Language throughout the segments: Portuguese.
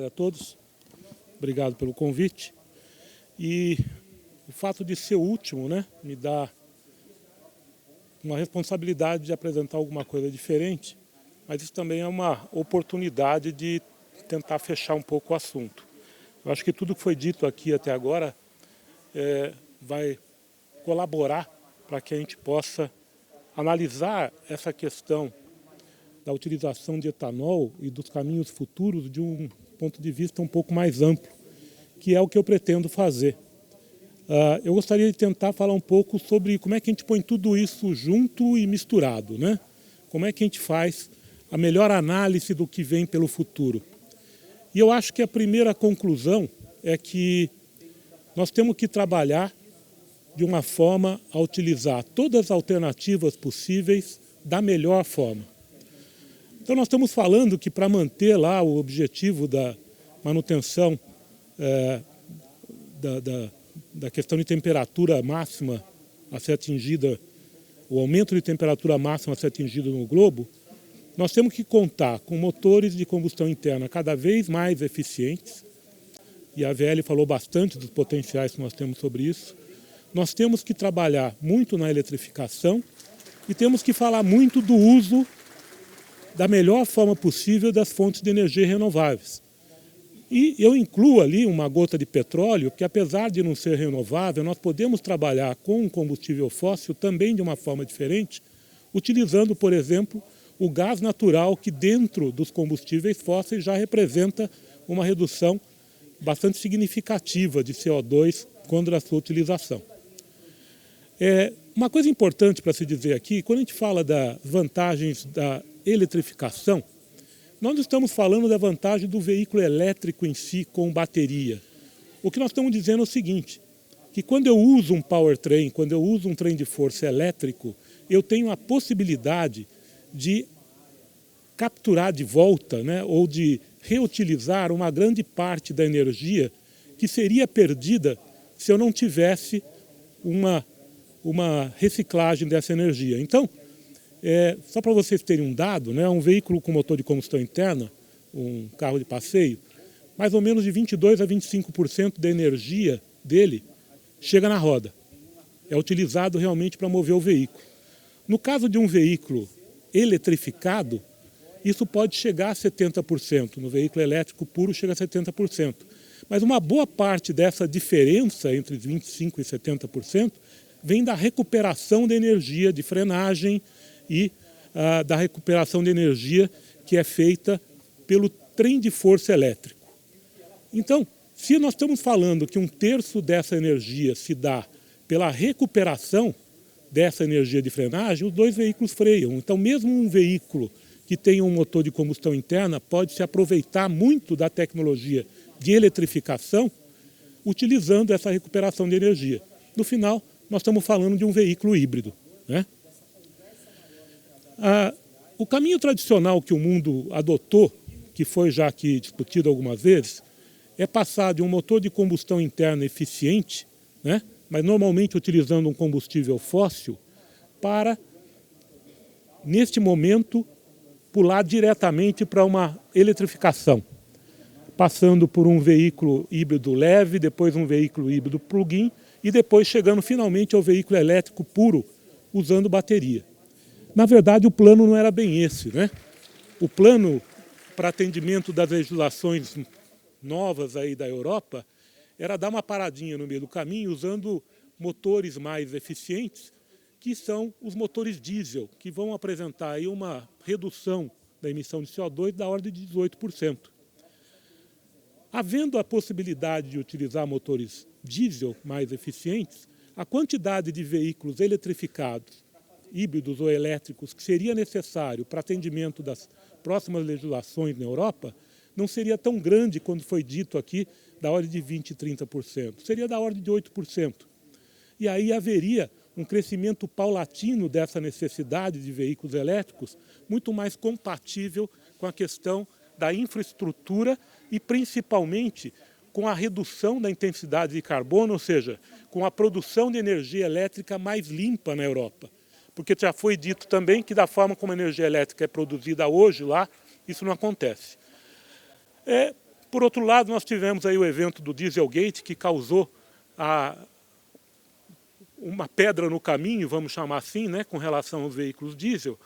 tarde a todos. Obrigado pelo convite. E o fato de ser o último, né, me dá uma responsabilidade de apresentar alguma coisa diferente, mas isso também é uma oportunidade de tentar fechar um pouco o assunto. Eu acho que tudo que foi dito aqui até agora vai colaborar para que a gente possa analisar essa questão da utilização de etanol e dos caminhos futuros de um ponto de vista um pouco mais amplo, que é o que eu pretendo fazer. Eu gostaria de tentar falar um pouco sobre como é que a gente põe tudo isso junto e misturado, né? Como é que a gente faz a melhor análise do que vem pelo futuro. E eu acho que a primeira conclusão é que nós temos que trabalhar de uma forma a utilizar todas as alternativas possíveis da melhor forma. Então nós estamos falando que para manter lá o objetivo da manutenção da questão de temperatura máxima a ser atingida, o aumento de temperatura máxima a ser atingido no globo, nós temos que contar com motores de combustão interna cada vez mais eficientes, e a VL falou bastante dos potenciais que nós temos sobre isso. Nós temos que trabalhar muito na eletrificação e temos que falar muito do uso da melhor forma possível das fontes de energia renováveis. E eu incluo ali uma gota de petróleo, que apesar de não ser renovável, nós podemos trabalhar com um combustível fóssil também de uma forma diferente, utilizando, por exemplo, o gás natural, que dentro dos combustíveis fósseis já representa uma redução bastante significativa de CO2 quando da sua utilização. Uma coisa importante para se dizer aqui, quando a gente fala das vantagens da eletrificação, nós não estamos falando da vantagem do veículo elétrico em si com bateria. O que nós estamos dizendo é o seguinte, que quando eu uso um powertrain, quando eu uso um trem de força elétrico, eu tenho a possibilidade de capturar de volta, né, ou de reutilizar uma grande parte da energia que seria perdida se eu não tivesse uma reciclagem dessa energia. Então, só para vocês terem um dado, né, um veículo com motor de combustão interna, um carro de passeio, mais ou menos de 22% a 25% da energia dele chega na roda. É utilizado realmente para mover o veículo. No caso de um veículo eletrificado, isso pode chegar a 70%. No veículo elétrico puro chega a 70%. Mas uma boa parte dessa diferença entre 25% e 70% vem da recuperação de energia, de frenagem e da recuperação de energia que é feita pelo trem de força elétrico. Então, se nós estamos falando que 1/3 dessa energia se dá pela recuperação dessa energia de frenagem, os dois veículos freiam. Então, mesmo um veículo que tem um motor de combustão interna pode se aproveitar muito da tecnologia de eletrificação utilizando essa recuperação de energia. No final, nós estamos falando de um veículo híbrido, né? O caminho tradicional que o mundo adotou, que foi já aqui discutido algumas vezes, é passar de um motor de combustão interna eficiente, né, mas normalmente utilizando um combustível fóssil, para, neste momento, pular diretamente para uma eletrificação, passando por um veículo híbrido leve, depois um veículo híbrido plug-in e depois chegando finalmente ao veículo elétrico puro, usando bateria. Na verdade, o plano não era bem esse, né? O plano para atendimento das legislações novas aí da Europa era dar uma paradinha no meio do caminho usando motores mais eficientes, que são os motores diesel, que vão apresentar aí uma redução da emissão de CO2 da ordem de 18%. Havendo a possibilidade de utilizar motores diesel mais eficientes, a quantidade de veículos eletrificados, híbridos ou elétricos, que seria necessário para atendimento das próximas legislações na Europa, não seria tão grande quando foi dito aqui, da ordem de 20% e 30%. Seria da ordem de 8%. E aí haveria um crescimento paulatino dessa necessidade de veículos elétricos, muito mais compatível com a questão da infraestrutura e principalmente com a redução da intensidade de carbono, ou seja, com a produção de energia elétrica mais limpa na Europa. Porque já foi dito também que da forma como a energia elétrica é produzida hoje lá, isso não acontece. Por outro lado, nós tivemos aí o evento do Dieselgate, que causou uma pedra no caminho, vamos chamar assim, né, com relação aos veículos diesel.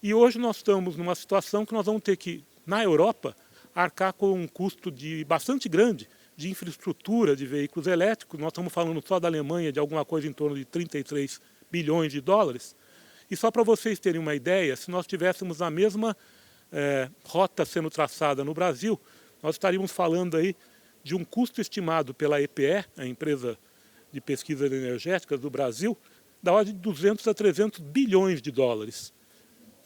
E hoje nós estamos numa situação que nós vamos ter que, na Europa, arcar com um custo bastante grande de infraestrutura de veículos elétricos. Nós estamos falando só da Alemanha de alguma coisa em torno de 33 bilhões de dólares. E só para vocês terem uma ideia, se nós tivéssemos a mesma rota sendo traçada no Brasil, nós estaríamos falando aí de um custo estimado pela EPE, a empresa de pesquisas energéticas do Brasil, da ordem de 200 a 300 bilhões de dólares.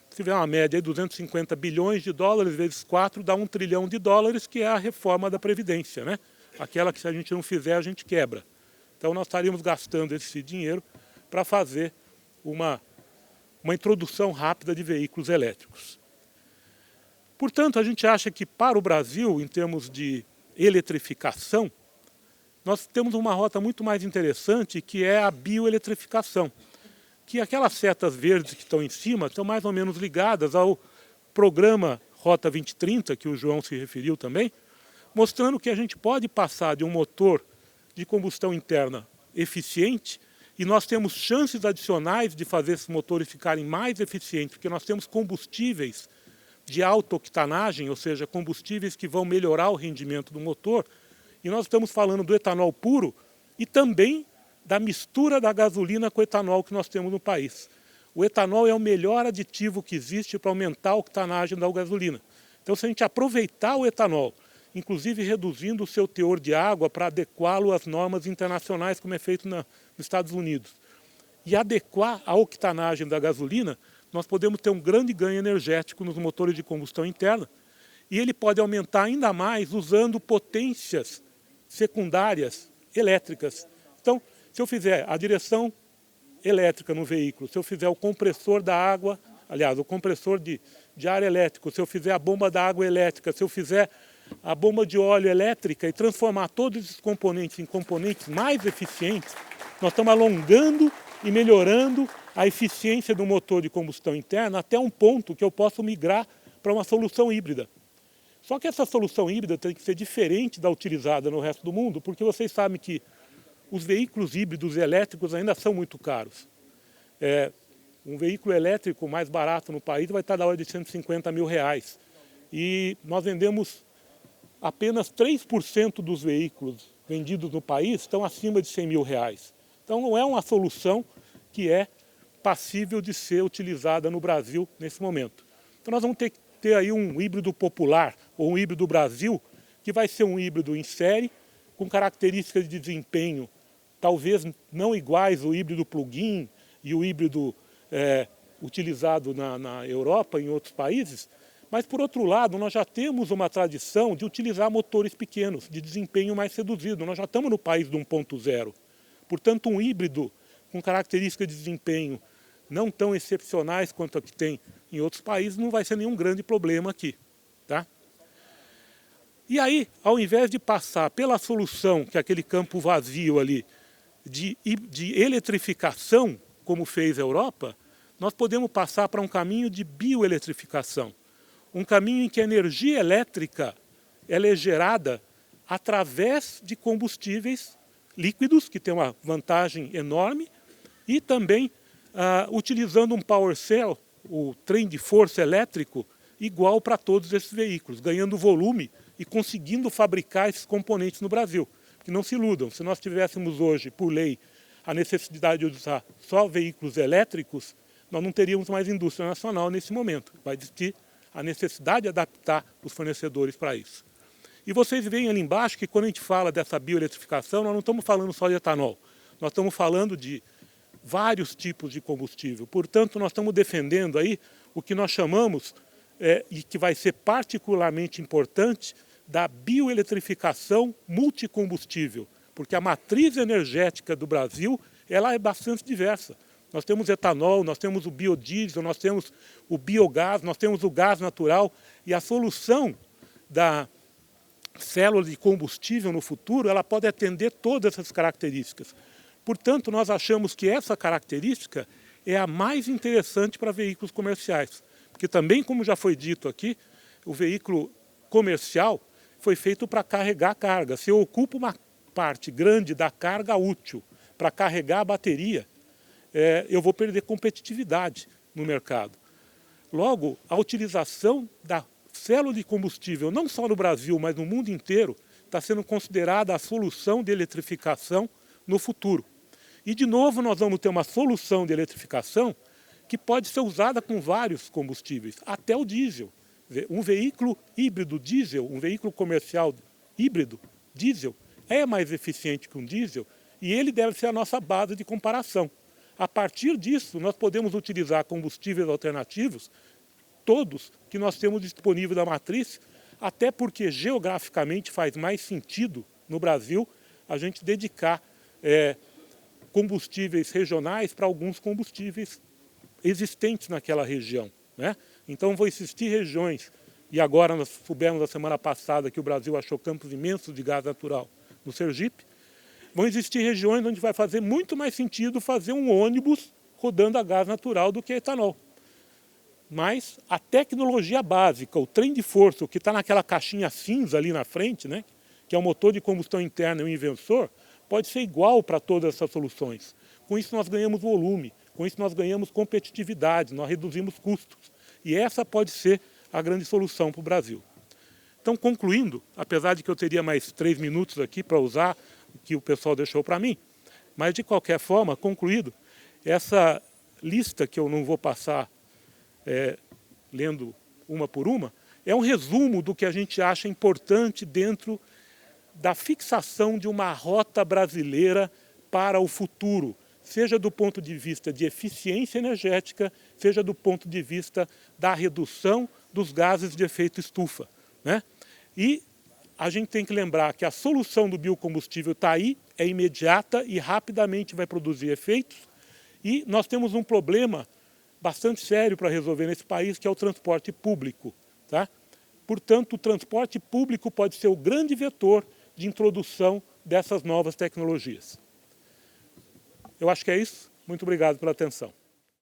Se tiver uma média de 250 bilhões de dólares vezes 4, dá 1 trilhão de dólares, que é a reforma da Previdência, né? Aquela que, se a gente não fizer, a gente quebra. Então nós estaríamos gastando esse dinheiro para fazer uma introdução rápida de veículos elétricos. Portanto, a gente acha que para o Brasil, em termos de eletrificação, nós temos uma rota muito mais interessante, que é a bioeletrificação. Que aquelas setas verdes que estão em cima estão mais ou menos ligadas ao programa Rota 2030, que o João se referiu também, mostrando que a gente pode passar de um motor de combustão interna eficiente, e nós temos chances adicionais de fazer esses motores ficarem mais eficientes, porque nós temos combustíveis de alta octanagem, ou seja, combustíveis que vão melhorar o rendimento do motor, e nós estamos falando do etanol puro e também da mistura da gasolina com o etanol que nós temos no país. O etanol é o melhor aditivo que existe para aumentar a octanagem da gasolina. Então, se a gente aproveitar o etanol, inclusive reduzindo o seu teor de água para adequá-lo às normas internacionais, como é feito nos Estados Unidos, e adequar a octanagem da gasolina, nós podemos ter um grande ganho energético nos motores de combustão interna, e ele pode aumentar ainda mais usando potências secundárias elétricas. Então, se eu fizer a direção elétrica no veículo, se eu fizer o compressor da água, aliás, o compressor de ar elétrico, se eu fizer a bomba da água elétrica, se eu fizer a bomba de óleo elétrica e transformar todos esses componentes em componentes mais eficientes, nós estamos alongando e melhorando a eficiência do motor de combustão interna até um ponto que eu posso migrar para uma solução híbrida. Só que essa solução híbrida tem que ser diferente da utilizada no resto do mundo, porque vocês sabem que os veículos híbridos elétricos ainda são muito caros. Um veículo elétrico mais barato no país vai estar da ordem de 150 mil reais. E nós vendemos apenas 3% dos veículos vendidos no país estão acima de 100 mil reais. Então não é uma solução que é passível de ser utilizada no Brasil nesse momento. Então nós vamos ter que ter aí um híbrido popular, ou um híbrido Brasil, que vai ser um híbrido em série, com características de desempenho talvez não iguais ao híbrido plug-in e o híbrido utilizado na Europa e em outros países, mas, por outro lado, nós já temos uma tradição de utilizar motores pequenos, de desempenho mais reduzido. Nós já estamos no país do 1.0. Portanto, um híbrido com características de desempenho não tão excepcionais quanto a que tem em outros países não vai ser nenhum grande problema aqui. Tá? E aí, ao invés de passar pela solução, que é aquele campo vazio ali, de eletrificação, como fez a Europa, nós podemos passar para um caminho de bioeletrificação. Um caminho em que a energia elétrica ela é gerada através de combustíveis líquidos, que tem uma vantagem enorme, e também utilizando um power cell, o trem de força elétrico, igual para todos esses veículos, ganhando volume e conseguindo fabricar esses componentes no Brasil. Que não se iludam, se nós tivéssemos hoje, por lei, a necessidade de usar só veículos elétricos, nós não teríamos mais indústria nacional nesse momento. Vai existir a necessidade de adaptar os fornecedores para isso. E vocês veem ali embaixo que quando a gente fala dessa bioeletrificação, nós não estamos falando só de etanol, nós estamos falando de vários tipos de combustível. Portanto, nós estamos defendendo aí o que nós chamamos, e que vai ser particularmente importante, da bioeletrificação multicombustível, porque a matriz energética do Brasil ela é bastante diversa. Nós temos etanol, nós temos o biodiesel, nós temos o biogás, nós temos o gás natural, e a solução da célula de combustível no futuro, ela pode atender todas essas características. Portanto, nós achamos que essa característica é a mais interessante para veículos comerciais, porque também, como já foi dito aqui, o veículo comercial foi feito para carregar a carga. Se eu ocupo uma parte grande da carga útil para carregar a bateria, eu vou perder competitividade no mercado. Logo, a utilização da célula de combustível, não só no Brasil, mas no mundo inteiro, está sendo considerada a solução de eletrificação no futuro. E, de novo, nós vamos ter uma solução de eletrificação que pode ser usada com vários combustíveis, até o diesel. Um veículo híbrido diesel, um veículo comercial híbrido diesel, é mais eficiente que um diesel e ele deve ser a nossa base de comparação. A partir disso, nós podemos utilizar combustíveis alternativos, todos que nós temos disponível da matriz, até porque geograficamente faz mais sentido no Brasil a gente dedicar combustíveis regionais para alguns combustíveis existentes naquela região, né? Então vão existir regiões, e agora nós soubemos na semana passada que o Brasil achou campos imensos de gás natural no Sergipe, vão existir regiões onde vai fazer muito mais sentido fazer um ônibus rodando a gás natural do que a etanol. Mas a tecnologia básica, o trem de força, o que está naquela caixinha cinza ali na frente, né, que é o motor de combustão interna e o inversor, pode ser igual para todas essas soluções. Com isso nós ganhamos volume, com isso nós ganhamos competitividade, nós reduzimos custos. E essa pode ser a grande solução para o Brasil. Então, concluindo, apesar de que eu teria mais 3 minutos aqui para usar o que o pessoal deixou para mim, mas de qualquer forma, concluído, essa lista que eu não vou passar lendo uma por uma, é um resumo do que a gente acha importante dentro da fixação de uma rota brasileira para o futuro, seja do ponto de vista de eficiência energética, seja do ponto de vista da redução dos gases de efeito estufa, né? E a gente tem que lembrar que a solução do biocombustível está aí, é imediata e rapidamente vai produzir efeitos, e nós temos um problema bastante sério para resolver nesse país, que é o transporte público, tá? Portanto, o transporte público pode ser o grande vetor de introdução dessas novas tecnologias. Eu acho que é isso. Muito obrigado pela atenção.